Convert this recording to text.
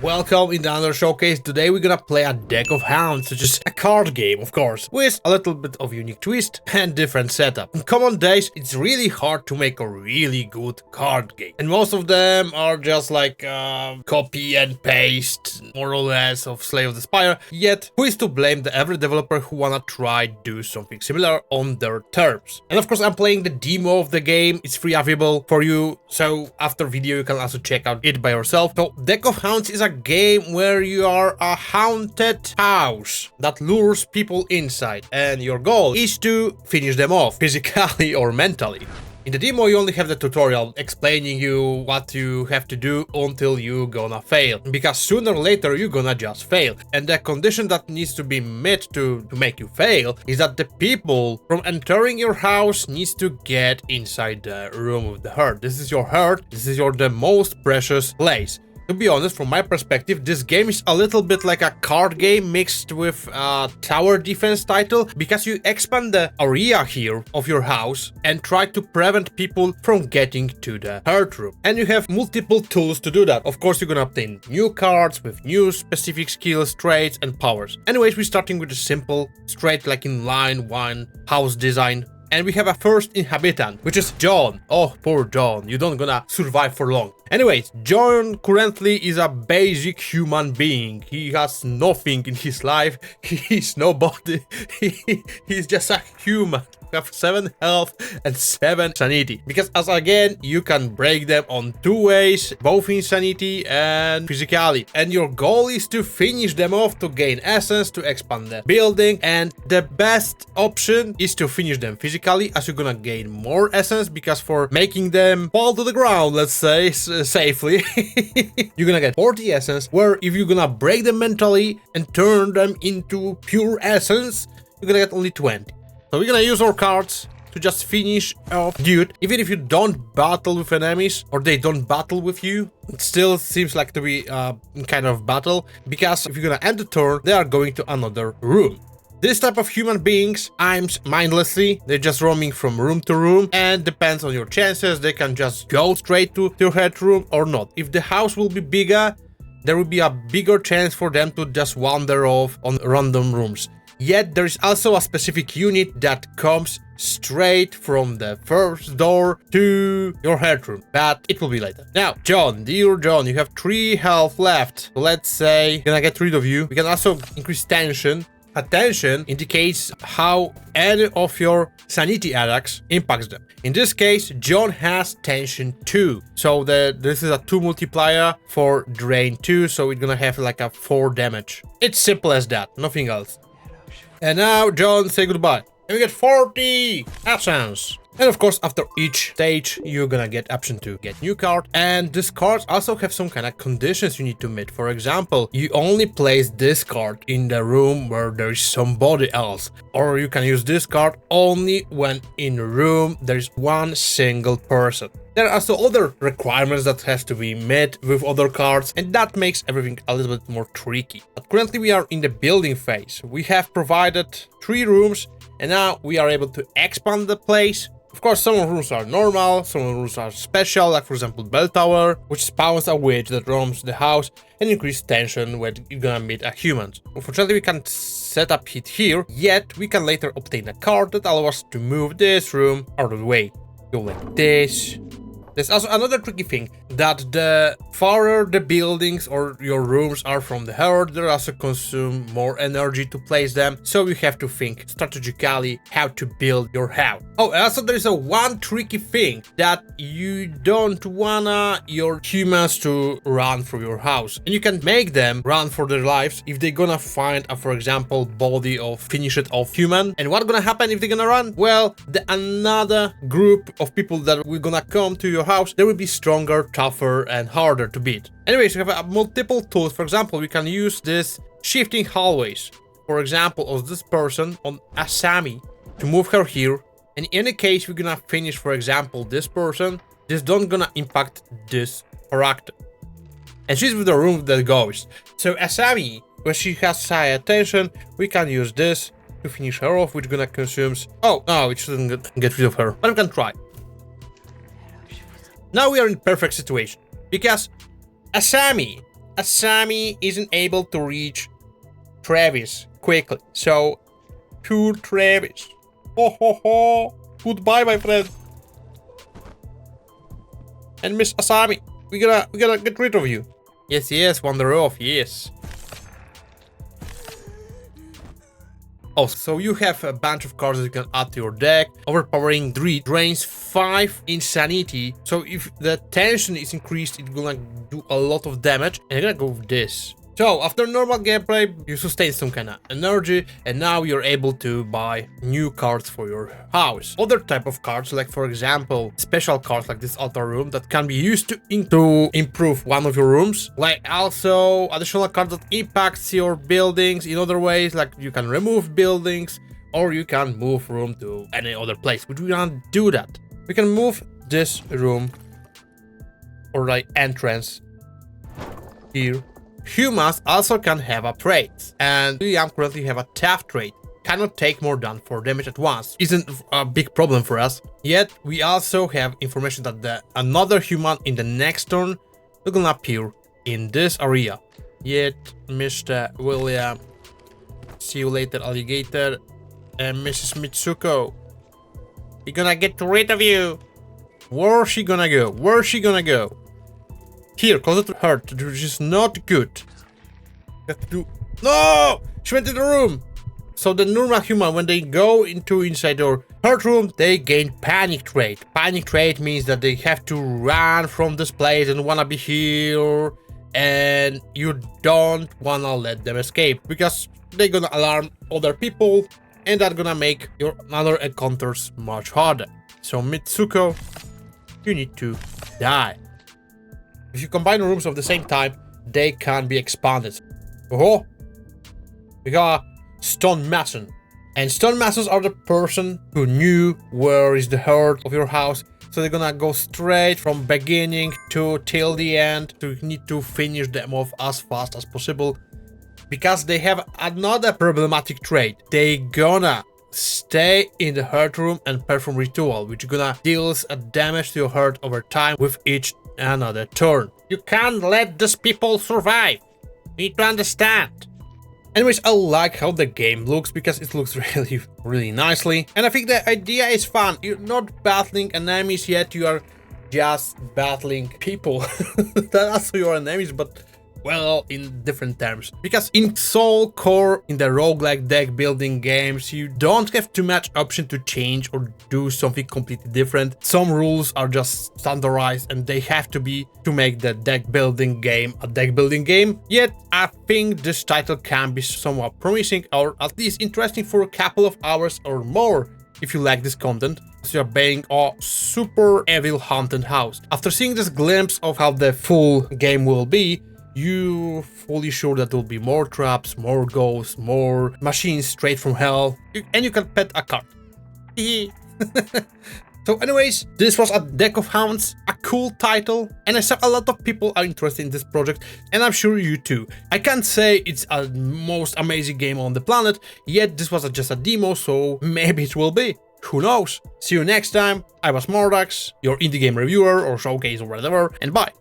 Welcome in another showcase. Today we're gonna play a Deck of Hounds, which is a card game, of course, with a little bit of unique twist and different setup. In common days, it's really hard to make a really good card game. And most of them are just like copy and paste, more or less, of Slay of the Spire. Yet, who is to blame the every developer who wanna try do something similar on their terms? And of course, I'm playing the demo of the game. It's free aviable for you, so after video you can also check out it by yourself. So, Deck of Hounds is a game where you are a haunted house that lures people inside, and your goal is to finish them off physically or mentally. In the demo you only have the tutorial explaining you what you have to do until you gonna fail, because sooner or later you're gonna just fail. And the condition that needs to be met to make you fail is that the people from entering your house needs to get inside the room of the heart. This is your heart, this is the most precious place. To be honest, from my perspective, this game is a little bit like a card game mixed with a tower defense title, because you expand the area here of your house and try to prevent people from getting to the herd room. And you have multiple tools to do that. Of course, you're gonna obtain new cards with new specific skills, traits, and powers. Anyways, we're starting with a simple, straight like in line one house design. And we have a first inhabitant, which is John. Oh, poor John, you don't gonna survive for long. Anyways, John currently is a basic human being. He has nothing in his life. He's nobody. He's just a human. You have 7 health and 7 sanity. Because as again, you can break them on 2 ways, both in sanity and physicality. And your goal is to finish them off to gain essence, to expand the building. And the best option is to finish them physically, as you're gonna gain more essence, because for making them fall to the ground, let's say, safely, you're gonna get 40 essence, where if you're gonna break them mentally and turn them into pure essence, you're gonna get only 20. So we're gonna use our cards to just finish off dude. Even if you don't battle with enemies, or they don't battle with you, it still seems like to be in kind of battle, because if you're gonna end the turn, they are going to another room. This type of human beings aims mindlessly. They're just roaming from room to room, and depends on your chances, they can just go straight to your head room or not. If the house will be bigger, there will be a bigger chance for them to just wander off on random rooms. Yet there is also a specific unit that comes straight from the first door to your head room, but it will be later. Now, John, dear John, you have 3 health left. Let's say, gonna get rid of you. We can also increase tension. Attention indicates how any of your sanity attacks impacts them. In this case, John has tension 2, so this is a 2 multiplier for drain 2, so we're gonna have like a 4 damage. It's simple as that, nothing else. And now, John, say goodbye. And we get 40 essence. And of course, after each stage, you're gonna get option to get new card. And these cards also have some kind of conditions you need to meet. For example, you only place this card in the room where there is somebody else. Or you can use this card only when in a room there is one single person. There are also other requirements that has to be met with other cards, and that makes everything a little bit more tricky. But currently we are in the building phase. We have provided 3 rooms, and now we are able to expand the place. Of course, some rooms are normal, some rooms are special, like for example Bell Tower, which spawns a witch that roams the house and increase tension when you're gonna meet a human. Unfortunately, we can't set up it here, yet we can later obtain a card that allows us to move this room out of the way. Go like this. There's also another tricky thing, that the farther the buildings or your rooms are from the herd, they also consume more energy to place them, so you have to think strategically how to build your house. Oh, and also there's one tricky thing, that you don't wanna your humans to run through your house. And you can make them run for their lives if they're gonna find a, for example, body of finished off human. And what's gonna happen if they're gonna run? Well, another group of people that will gonna come to your house, they will be stronger, tougher, and harder to beat. Anyways, we have multiple tools. For example, we can use this shifting hallways. For example, of this person on Asami to move her here. And in any case, we're gonna finish, for example, this person. This don't gonna impact this character. And she's with the room with the ghost. So Asami, when she has high attention, we can use this to finish her off, which gonna consumes. Oh no, it shouldn't get rid of her, but we can try. Now we are in perfect situation, because Asami Asami isn't able to reach Travis quickly. So, poor Travis. Ho ho ho. Goodbye, my friend. And Miss Asami, we gotta get rid of you. Yes, yes, wander off, yes. Oh, so you have a bunch of cards that you can add to your deck. Overpowering Dread drains 5 insanity. So if the tension is increased, it's gonna do a lot of damage. And I'm gonna go with this. So after normal gameplay, you sustain some kind of energy, and now you're able to buy new cards for your house. Other type of cards, like for example, special cards like this altar room that can be used to improve one of your rooms. Like also additional cards that impacts your buildings in other ways, like you can remove buildings or you can move room to any other place. But we don't do that. We can move this room or like entrance here. Humans also can have a trait, and William currently have a tough trait. Cannot take more than 4 damage at once. Isn't a big problem for us. Yet we also have information that another human in the next turn will gonna appear in this area. Yet Mr. William, see you later, alligator, and Mrs. Mitsuko, he gonna get rid of you. Where's she gonna go? Where's she gonna go? Here, closer to her, which is not good. No! She went to the room! So the normal human, when they go inside her room, they gain panic trait. Panic trait means that they have to run from this place and wanna be here. And you don't wanna let them escape, because they're gonna alarm other people, and that's gonna make your other encounters much harder. So Mitsuko, you need to die. If you combine rooms of the same type, they can be expanded. Oh, we got Stone Mason. And Stone Masons are the person who knew where is the heart of your house. So they're gonna go straight from beginning to till the end. So you need to finish them off as fast as possible. Because they have another problematic trait. They gonna stay in the heart room and perform ritual, which gonna deals a damage to your heart over time with each another turn. You can't let these people survive. You need to understand. Anyways, I like how the game looks because it looks really nicely. And I think the idea is fun. You're not battling enemies yet, you are just battling people. That also your enemies, but well, in different terms. Because in Soul Core, in the roguelike deck building games, you don't have too much option to change or do something completely different. Some rules are just standardized and they have to be to make the deck building game a deck building game. Yet, I think this title can be somewhat promising or at least interesting for a couple of hours or more if you like this content. So you're buying a super evil haunted house. After seeing this glimpse of how the full game will be, you fully sure that there will be more traps, more ghosts, more machines straight from hell, and you can pet a card. So anyways, this was a Deck of Hounds, a cool title, and I saw a lot of people are interested in this project, and I'm sure you too. I can't say it's a most amazing game on the planet, yet this was just a demo, so maybe it will be. Who knows? See you next time. I was Mardax, your indie game reviewer or showcase or whatever, and bye.